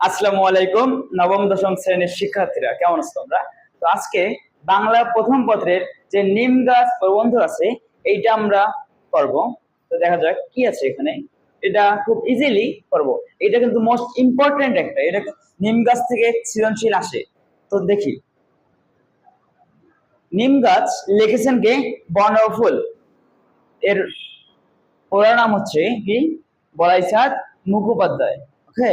আসসালামু আলাইকুম। নবম দশম শ্রেণীর শিক্ষার্থীরা কেমন আছো তোমরা? তো আজকে বাংলা প্রথম পত্রের যে নিম গাছ প্রবন্ধ আছে এইটা আমরা করব। তো দেখা যাক কি আছে এখানে। এটা খুব ইজিলি করব। এটা কিন্তু মোস্ট ইম্পর্টেন্ট একটা, এটা নিম গাছ থেকে সৃজনশীল আসে। তো দেখি, নিম গাছ লিখেছেন কে? বনফুল। এর পুরো নাম হচ্ছে কি? বলাইচাঁদ মুখোপাধ্যায়। ওকে,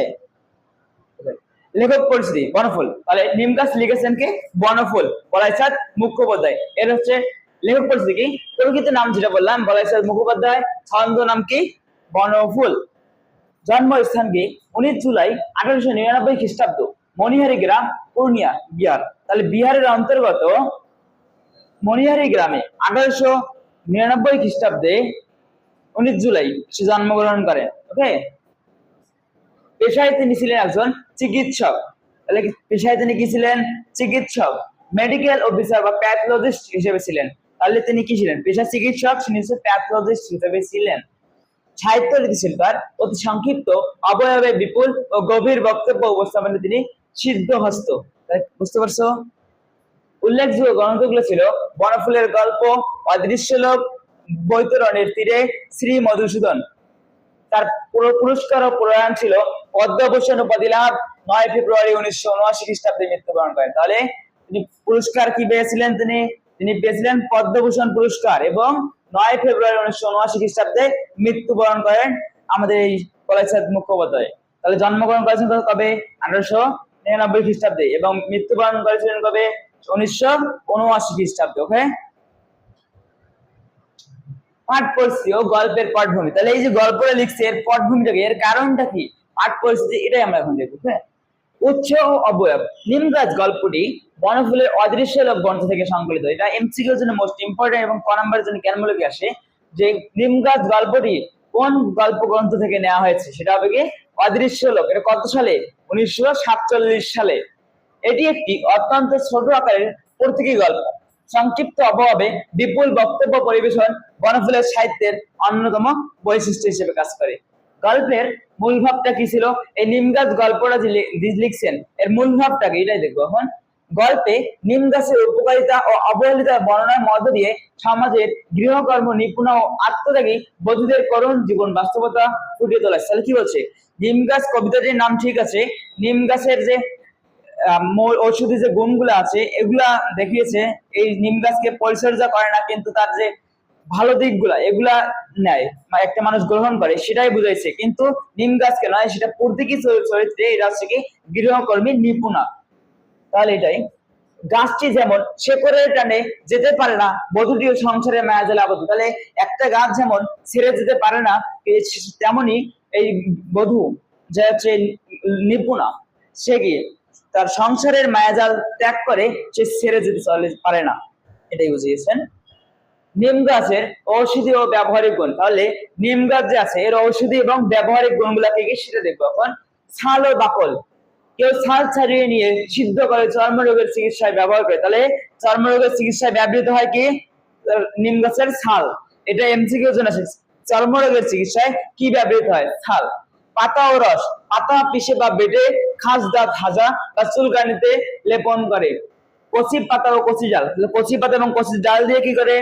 লেখক পরিচিতি বনফুল। তাহলে নিম গাছ লিখেছেন কে? বনফুল, বলাইচাঁদ মুখোপাধ্যায়। এর হচ্ছে লেখক পরিচিতি কি? প্রকৃত নাম যেটা বললাম বলাইচাঁদ মুখোপাধ্যায়, ছন্দ নাম কি? বনফুল। জন্মস্থান কি? 19 জুলাই 1899 খ্রিস্টাব্দ, মনিহারি গ্রাম, পূর্ণিয়া, বিহার। তাহলে বিহারের অন্তর্গত মনিহারি গ্রামে 1899 খ্রিস্টাব্দে 19 জুলাই সে জন্মগ্রহণ করেন। ওকে, পেশায় তিনি ছিলেন একজন চিকিৎসক। তাহলে পেশায় তিনি কি ছিলেন? চিকিৎসক, মেডিকেল অফিসার বা প্যাথোলজিস্ট হিসেবে ছিলেন। তাহলে তিনি কি ছিলেন? পেশা চিকিৎসক, তিনি প্যাথোলজিস্ট হিসেবে ছিলেন। সাহিত্য রীতিশিল্পার অতি সংক্ষিপ্ত, অবয়বে বিপুল ও গভীর বক্তব্য উপস্থাপনে তিনি সিদ্ধহস্ত। বুঝতে পারছো? উল্লেখযোগ্য গ্রন্থগুলো ছিল বনফুলের গল্প, অদৃশ্য লোক, বৈতরণের তীরে, শ্রী মধুসূদন। তার পুরো পুরস্কার ও প্রয়াণ ছিল পদ্মভূষণ উপাধি লাভ, 9 ফেব্রুয়ারি 1979 খ্রিস্টাব্দে মৃত্যুবরণ করেন। তাহলে তিনি পুরস্কার কি পেয়েছিলেন? তিনি পেয়েছিলেন পদ্মভূষণ পুরস্কার এবং 9 ফেব্রুয়ারি 1979 খ্রিস্টাব্দে মৃত্যুবরণ করেন আমাদের এই বলাইচাঁদ মুখোপাধ্যায়। তাহলে জন্মগ্রহণ করেছেন কবে? 1899 খ্রিস্টাব্দে এবং মৃত্যুবরণ করেছিলেন কবে? 1979 খ্রিস্টাব্দে। ওকে, পাঠ পরিস্থিতি ও গল্পের পটভূমি। তাহলে এই যে গল্পটা লিখছে এর পটভূমিটাকে, এর কারণটা কি, পাঠ পরিস্থিতি, এটাই আমরা এখন দেখবো। হ্যাঁ, উৎস ও অবয়ব। নিম গাছ গল্পটি বনফুলের অদৃশ্য লোক গ্রন্থ থেকে সংকলিত। এটা এমসিকিউ এর জন্য মোস্ট ইম্পর্টেন্ট এবং ক নাম্বারের জন্য কেনমূলকে আসে যে নিম গাছ গল্পটি কোন গল্প গ্রন্থ থেকে নেওয়া হয়েছে, সেটা হবে কি? অদৃশ্য লোক। এটা কত সালে? 1947 সালে। এটি একটি অত্যন্ত ছোট আকারের প্রতীকী গল্প। সংক্ষিপ্ত অবয়বে বিপুল বক্তব্য পরিবেশন বনফুলের সাহিত্যের অন্যতম বৈশিষ্ট্য হিসেবে কাজ করে। গল্পের মূল ভাবটা কি ছিল? এই নিম গাছ গল্পটা যে লিখছেন এর মূল ভাবটা কি, এটাই দেখবো এখন। গল্পে নিম গাছের উপকারিতা ও অবহেলিতার বর্ণনার মধ্য দিয়ে সমাজের গৃহকর্ম নিপুণ ও আত্মত্যাগী বধূদের করুণ জীবন বাস্তবতা ফুটিয়ে তোলা। তাহলে কি বলছে? নিম গাছ কবিতাটির নাম ঠিক আছে, নিম গাছের যে ঔষধি যে গুণগুলো আছে এগুলা দেখিয়েছে। এই নিম গাছকে পরিচর্যা করে না, কিন্তু তার যে ভালো দিকগুলা এগুলা নেয়, একটা মানুষ গ্রহণ করে, সেটাই বুঝাইছে। কিন্তু নিম গাছকে নয়, সেটা প্রতীকী চরিত্রে এটা হচ্ছে কি গৃহকর্মী নিপুণা। তাহলে এটাই, গাছটি যেমন শেকড়ের টানে যেতে পারে না, বধূটিও সংসারে মায়াজালে আবদ্ধ। তাহলে একটা গাছ যেমন ছেড়ে যেতে পারে না, তেমনি এই বধূ যে হচ্ছে নিপুণা, সে কি তার সংসারের মায়াজাল ত্যাগ করে সে ছেড়ে যেতে পারে না, এটাই বুঝিয়েছেন। নিম গাছের ঔষধি ও ব্যবহারিক গুণ। তাহলে নিম গাছ যে আছে এর ঔষধি এবং ব্যবহারিক গুণগুলা কি সেটা দেখবো এখন। ছাল ও বাকল। কেউ ছাল ছাড়িয়ে নিয়ে সিদ্ধ করে চর্মরোগের চিকিৎসায় ব্যবহার করে। তাহলে চর্মরোগের চিকিৎসায় ব্যবহৃত হয় কি? নিম গাছের ছাল। এটা এমসিকিউ জন্য আছে। চর্মরোগের চিকিৎসায় কি ব্যবহৃত হয়? ছাল। পাতা ও রস। পাতা পিষে বা বেটে খাস, দাঁত, হাজা বা চুলকানিতে লেপন করে। কচি পাতা ও কচি ডাল। কচি পাতা এবং কচি ডাল দিয়ে কি করে?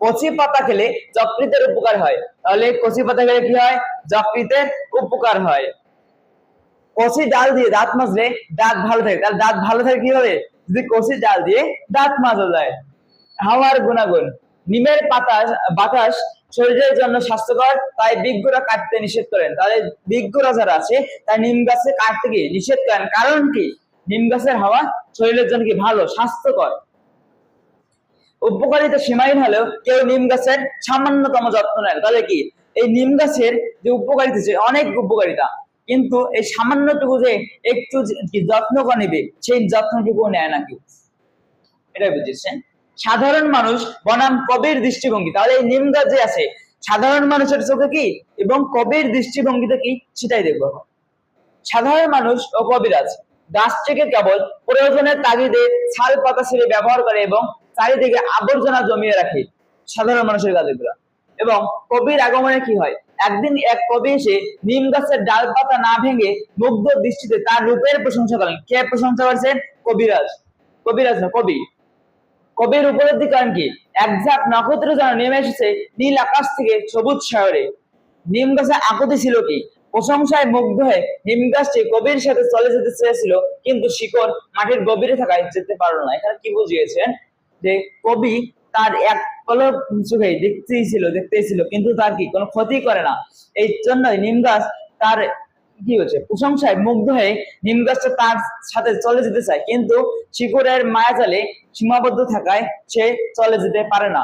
কচি পাতা খেলে যকৃতের উপকার হয়। তাহলে কচি পাতা খেলে কি হয়? যকৃতের উপকার হয়। কচি ডাল দিয়ে দাঁত মাজলে দাঁত ভালো থাকে। তাহলে দাঁত ভালো থাকে কিভাবে? যদি কচি ডাল দিয়ে দাঁত মাজা যায়। হাওয়ার গুণাগুণ। নিমের বাতাস শরীরের জন্য স্বাস্থ্যকর, তাই বিজ্ঞরা কাটতে নিষেধ করেন। তাহলে বিজ্ঞরা যারা আছে তাই নিম গাছে কাটতে কি নিষেধ করেন। কারণ কি? নিম গাছের হাওয়া শরীরের জন্য কি ভালো, স্বাস্থ্যকর। উপকারিতা সীমাহীন হলেও কেউ নিম গাছের সামান্যতম যত্ন নেয়। তাহলে কি এই নিম গাছের যে উপকারিতা, অনেক উপকারিতা, কিন্তু এই সামান্যটুকু যে একটু যত্ন করে নেবে সেই যত্নটুকু নেয় না কেউ, এটাই বুঝেছেন। সাধারণ মানুষ বনাম কবির দৃষ্টিভঙ্গি। তাহলে এই নিম গাছ যে আছে সাধারণ মানুষের চোখে কি এবং কবির দৃষ্টিভঙ্গিতে কি সেটাই দেখবো। সাধারণ মানুষ ও কবিরাজ গাছটিকে কেবল প্রয়োজনের তাগিদে ছাল পাতা ছিঁড়ে ব্যবহার করে এবং চারিদিকে আবর্জনা জমিয়ে রাখে সাধারণ মানুষের কাজে গুলা। এবং কবির আগমনে কি হয়? একদিন এক কবি এসে নিম গাছের ডাল পাতা না ভেঙে মুগ্ধ দৃষ্টিতে তার রূপের প্রশংসা করেন। কে প্রশংসা করছেন? কবিরাজ। কবিরাজ না, কবি। কবির উপলব্ধি করেন কি এক ঝাঁক নক্ষত্র যেন নেমে এসেছে নীল আকাশ থেকে সবুজ সাগরে। নিম গাছের আকৃতি ছিল কি? প্রশংসায় মুগ্ধ হয়ে নিম গাছটি কবির সাথে চলে যেতে চেয়েছিল, কিন্তু শিকড় মাটির গভীরে থাকায় যেতে পারলো না। এখানে কি বুঝিয়েছেন? যে কবি তার এক পলক চোখে দেখতেই ছিল, কিন্তু তার কি কোনো ক্ষতি করে না। এই জন্যই নিম গাছ তার কি হচ্ছে প্রশংসায় মুগ্ধ হয়ে নিম গাছটা তার সাথে চলে যেতে চায়, কিন্তু শিকড়ের মায়াজালে সীমাবদ্ধ থাকায় সে চলে যেতে পারে না।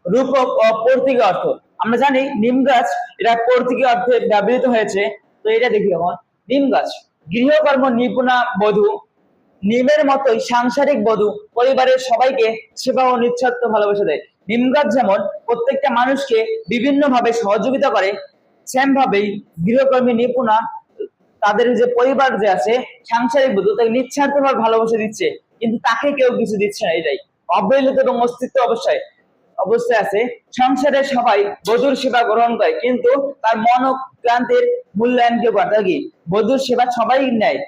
রূপক ও প্রতীকী অর্থ। আমরা জানি নিম গাছ এটা প্রতীকী অর্থে ব্যবহৃত হয়েছে। তো এটা দেখি এখন, নিম গাছ গৃহকর্ম নিপুণা বধূ, নিমের মতোই সাংসারিক বধূ পরিবারের সবাইকে সেবা ও নিঃস্বার্থ ভালোবাসা দেয়। নিম গাছ যেমন প্রত্যেকটা মানুষকে বিভিন্ন ভাবে সহযোগিতা করে, সেম ভাবেই গৃহকর্মী নিপুণা তাদের যে পরিবার যে আছে সাংসারিক বধূ তাকে নিঃস্বার্থ ভাবে ভালোবাসা দিচ্ছে, কিন্তু তাকে কেউ কিছু দিচ্ছে না। এটাই অবহেলিত এবং অস্তিত্ব অবস্থায় আছে। সংসারের সবাই বধূর সেবা গ্রহণ করে, কিন্তু তার মন ও ক্লান্তির মূল্যায়ন কেউ করে। কি বধূর সেবা সবাই নেয়,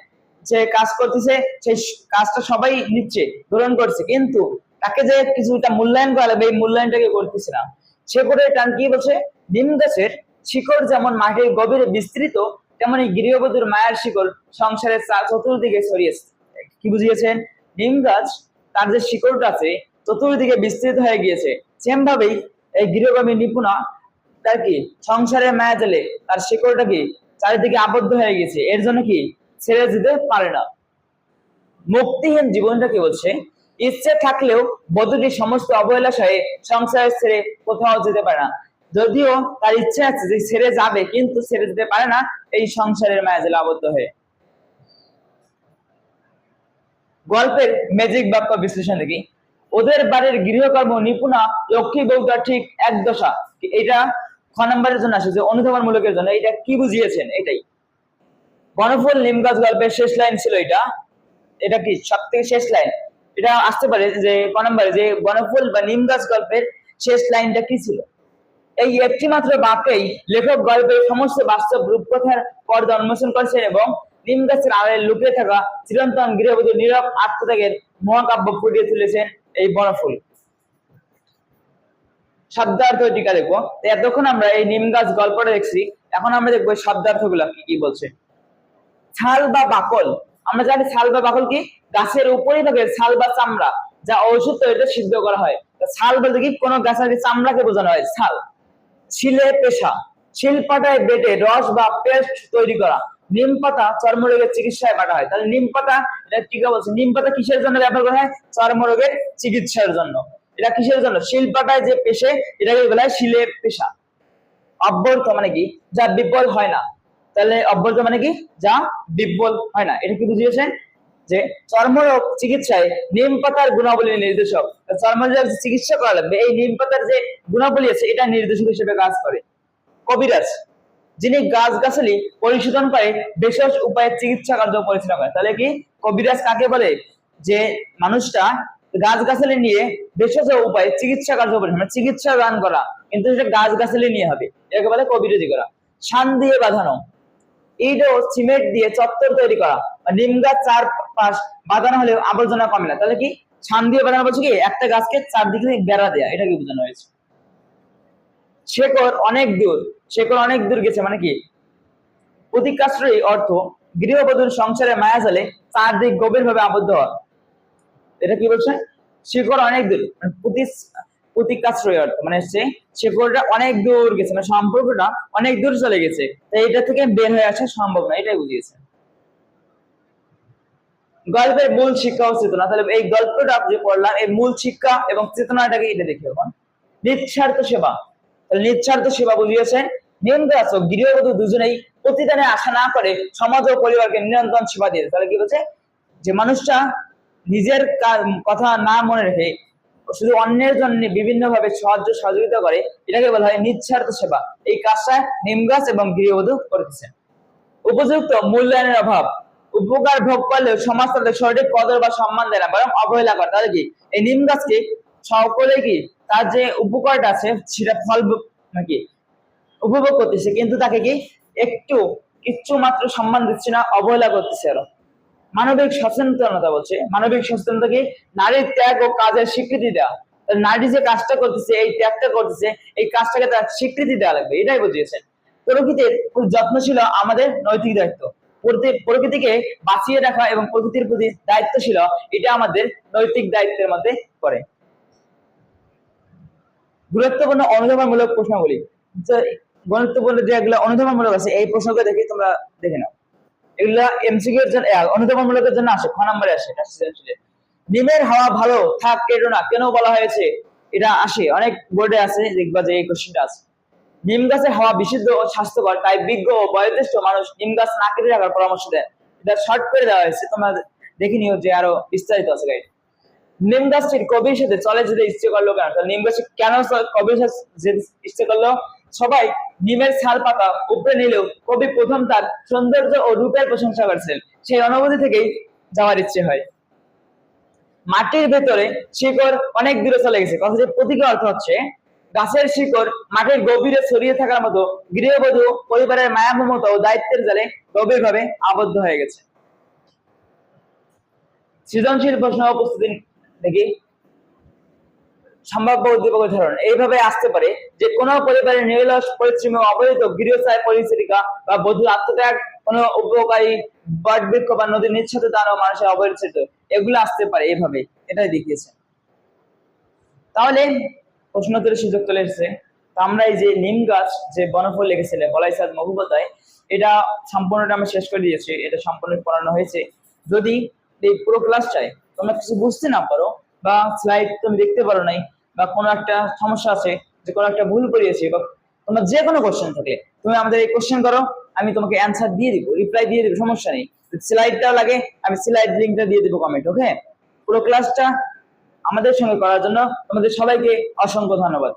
যে কাজ করতেছে সেই কাজটা সবাই নিচ্ছে, গ্রহণ করছে, কিন্তু তাকে যে কিছুটা মূল্যায়ন করা লাগবে এই মূল্যায়নটাকে করতেছে না। সে করে টান কি বলছে, নিম গাছের শিকড় যেমন মাটির গভীরে বিস্তৃত, তেমনি গৃহবধূর মায়ের শিকড় সংসারের চতুর্দিকে ছড়িয়েছে। কি বুঝিয়েছেন? নিম গাছ তার যে শিকড়টা আছে চতুর্দিকে বিস্তৃত হয়ে গিয়েছে, সেম ভাবেই এই গৃহকর্মী নিপুণা তার কি সংসারের মায়া জালে তার শিকড়টা কি চারিদিকে আবদ্ধ হয়ে গেছে, এর জন্য কি ছেড়ে যেতে পারে না। মুক্তিহীন জীবনটা কি বলছে, ইচ্ছে থাকলেও বধূটি সমস্ত অবহেলা সহে সংসার ছেড়ে কোথাও যেতে পারে না। যদিও তার ইচ্ছে আছে যে ছেড়ে যাবে, কিন্তু ছেড়ে যেতে পারে না এই সংসারের মায়া জালে আবদ্ধ হয়ে। গল্পের ম্যাজিক বাক্য বিশ্লেষণ দেখি। ওদের বাড়ির গৃহকর্ম নিপুণা লক্ষ্মী বউটা ঠিক এক দশা। এটা খ নম্বরের জন্য আসে, যে অনুধাবন মূলকের জন্য। এটা কি বুঝিয়েছেন? এটাই বনফুল নিম গাছ গল্পের শেষ লাইন ছিল এটা। এটা কি সব থেকে শেষ লাইন? এটা আসতে পারে যে ক নম্বরে, যে বনফুল বা নিম গাছ গল্পের শেষ লাইনটা কি ছিল? এই একটি মাত্র বাক্যেই লেখক গল্পের সমস্ত বাস্তব রূপকথার পর্দা উন্মোচন করেছেন এবং নিম গাছের আড়ালে লুকিয়ে থাকা চিরন্তন গৃহবধূ নীরব আত্মত্যাগের মহাকাব্য ফুটিয়ে তুলেছেন এই বনফুল। শব্দার্থ টিকা দেখবো। এতক্ষণ আমরা এই নিম গাছ গল্পটা দেখছি, এখন আমরা দেখবো শব্দার্থ গুলা কি কি বলছে। ছাল বা বাকল। আমরা জানি ছাল বা বাকল কি? গাছের উপরিভাগের ছাল বা চামড়া, যা ঔষধ তৈরিতে সিদ্ধ করা হয়। ছাল বলতে কি কোন গাছের চামড়াকে বোঝানো হয় ছাল। শিলে পেশা, শিলপাটায় বেটে রস বা পেস্ট তৈরি করা। নিম পাতা চর্মরোগের চিকিৎসায় বাটা হয়। তাহলে নিম পাতা, এটা টিকা বলছে, নিম পাতা কিসের জন্য ব্যবহার করা হয়? চর্মরোগের চিকিৎসার জন্য। এটা কিসের জন্য? শিলপাটায় যে পেশে এটাকে বলা হয় শিলে পেশা। অব্যর্থ মানে কি? যা বিফল হয় না। তাহলে অব্যর্থ মানে কি? যা বিফল হয় না। এটা কি বুঝিয়েছেন? যে চর্মরোগ চিকিৎসায় নিম পাতার গুণাবলী নির্দেশক। চর্মরোগ চিকিৎসা করা লাগবে, এই নিম পাতার যে গুণাবলী আছে এটা নির্দেশক হিসেবে কাজ করে। কবিরাজ, যিনি গাছগাছালি পরিশোধন করে ভেষজ উপায়ে চিকিৎসা কার্য পরিচালনা করে। তাহলে কি কবিরাজ কাকে বলে? যে মানুষটা গাছগাছালি নিয়ে ভেষজ উপায়ে চিকিৎসা কার্য পরিচালনা, চিকিৎসা দান করা, কিন্তু সেটা গাছগাছালি নিয়ে হবে, এটাকে বলে কবিরাজি করা। শান দিয়ে বাঁধানো, ইট ও সিমেন্ট দিয়ে চত্বর তৈরি করা। নিম গাছ চারপাশ বাঁধানো হলেও আবর্জনা কমে না। তাহলে কি শান দিয়ে বাঁধানো বলছে কি? একটা গাছকে চারদিকে বেড়া দেয়া, এটা কি বোঝানো হয়েছে। শেকড় অনেক দূর, শেকড় অনেক দূর গেছে মানে কি? প্রতিকাশ্রয়ী অর্থ গৃহবধূর সংসারে মায়া জালে চারদিক গভীরভাবে আবদ্ধ হওয়া। এটা কি বলছে? শিকড় অনেক দূর, প্রতিকাশ্রয়ী অর্থ মানে হচ্ছে শিকড়টা অনেক দূর গেছে, মানে সম্পর্কটা অনেক দূর চলে গেছে, তাই এটা থেকে বের হয়ে আসা সম্ভব না, এটাই বুঝিয়েছে। গল্পের মূল শিক্ষা ও চেতনা। তাহলে এই গল্পটা যে পড়লাম এই মূল শিক্ষা এবং চেতনাটাকে এটা দেখি এখন। নিঃস্বার্থ সেবা। নিঃস্বার্থ সেবা বুঝিয়েছেন নিম গাছ ও গৃহবধূ দুজনেই প্রতিদানে আশা না করে সমাজ ও পরিবারকে নিরন্তর সেবা দিয়ে। তাহলে কি বলছে? যে মানুষটা নিজের কথা না মনে রেখে শুধু অন্যের জন্য বিভিন্ন ভাবে সাহায্য সহযোগিতা করে, এটাকে বলা হয় নিঃস্বার্থ সেবা। এই কাজটা নিম গাছ এবং গৃহবধূ করতেছেন। উপযুক্ত মূল্যায়নের অভাব। উপকার ভোগ করলেও সমাজ তাদের সঠিক কদর বা সম্মান দেয় না, বরং অবহেলা করে। তাহলে কি এই নিম গাছকে সকলে কি তার যে উপকারটা আছে সেটা ফল নাকি উপভোগ করতেছে, কিন্তু তাকে কি একটু কিচ্ছু মাত্র সম্মান দিচ্ছে না, অবহেলা করতেছে আরো। মানবিক সচেতনতা বলছে, মানবিক সচেতনতা কি নারীর ত্যাগ ও কাজের স্বীকৃতি দেওয়া। নারী যে কাজটা করতেছে, এই ত্যাগটা করতেছে, এই কাজটাকে তার স্বীকৃতি দেওয়া লাগবে, এটাই বুঝিয়েছেন। প্রকৃতির যত্নশীল আমাদের নৈতিক দায়িত্ব। প্রকৃতিকে বাঁচিয়ে রাখা এবং প্রকৃতির প্রতি দায়িত্বশীল, এটা আমাদের নৈতিক দায়িত্বের মধ্যে পড়ে। গুরুত্বপূর্ণ অনুধাবনমূলক প্রশ্নগুলি, গুরুত্বপূর্ণ যেগুলো অনুধাবনমূলক আছে এই প্রশ্নগুলো দেখে তোমরা দেখে নাও। এগুলা এমসিকিউ এর জন্য, অনুধাবনমূলকের জন্য আসে, খ নম্বরে আসে। ডিমের হাওয়া ভালো থাক কেটো না কেন বলা হয়েছে, এটা আসে অনেক বোর্ডে আছে, দেখবা যে এই কোশ্চেনটা আছে। নিম গাছের হাওয়া বিশুদ্ধ ও স্বাস্থ্যকর, তাই বিজ্ঞ ও বয়োজ্যেষ্ঠ মানুষ নিম গাছ না কেটে রাখার পরামর্শ দেয়। এটা শর্ট করে দেওয়া হয়েছে, তোমরা দেখে নিও যে আরো বিস্তারিত আছে গাইড। নিম গাছটির কবির সাথে চলে যেতে ইচ্ছে করলো কেন? নিম গাছ কেন কবির সাথে যেতে ইচ্ছে করলো? সবাই নিমের ছাল পাতা উপরে নিলেও কবি প্রথম তার সৌন্দর্য ও রূপের প্রশংসা করেছেন, সেই অনুভূতি থেকেই যাওয়ার ইচ্ছে হয়। মাটির ভেতরে শিকড় অনেক দূরে চলে গেছে, কথাটির প্রতীকী অর্থ হচ্ছে গাছের শিকড় মাটির গভীরে ছড়িয়ে থাকার মতো গৃহবধূ পরিবারের মায়া মমতা ও দায়িত্বের জালে গভীরভাবে আবদ্ধ হয়ে গেছে। সৃজনশীল প্রশ্ন উপস্থিতি দেখি। সম্ভাব্য উদ্দীপক উদাহরণ এইভাবে আসতে পারে যে কোনো পরিবারের নিরলস পরিশ্রমী অবহিত গৃহস্থায় পরিচারিকা বা বধূ আত্মত্যাগ, কোনো উপকারী বটবৃক্ষ বা নদীর নিঃস্বার্থ দান ও মানুষের অবহেলিত, এগুলো আসতে পারে এইভাবে, এটাই দেখিয়েছে। তাহলে প্রশ্নোত্তরের সুযোগ চলে এসেছে। আমরা এই যে নিম গাছ যে বনফল লিখেছিলেন বলাই সাদ মহবুবতায়, এটা সম্পূর্ণটা আমি শেষ করে দিয়েছি, এটা সম্পূর্ণ পড়ানো হয়েছে। যদি এই পুরো ক্লাসটায় তোমরা কিছু বুঝতে না পারো বা স্লাইড তুমি দেখতে পারো নাই বা কোনো একটা সমস্যা আছে, যে কোনো একটা ভুল করিয়েছি, বা তোমার যে কোনো কোশ্চেন থাকলে তুমি আমাদের এই কোশ্চেন করো, আমি তোমাকে অ্যান্সার দিয়ে দিব, রিপ্লাই দিয়ে দিব, সমস্যা নেই। স্লাইডটাও লাগে, আমি স্লাইড লিঙ্কটা দিয়ে দিব কমেন্ট। ওকে, পুরো ক্লাসটা আমাদের সঙ্গে করার জন্য তোমাদের সবাইকে অসংখ্য ধন্যবাদ।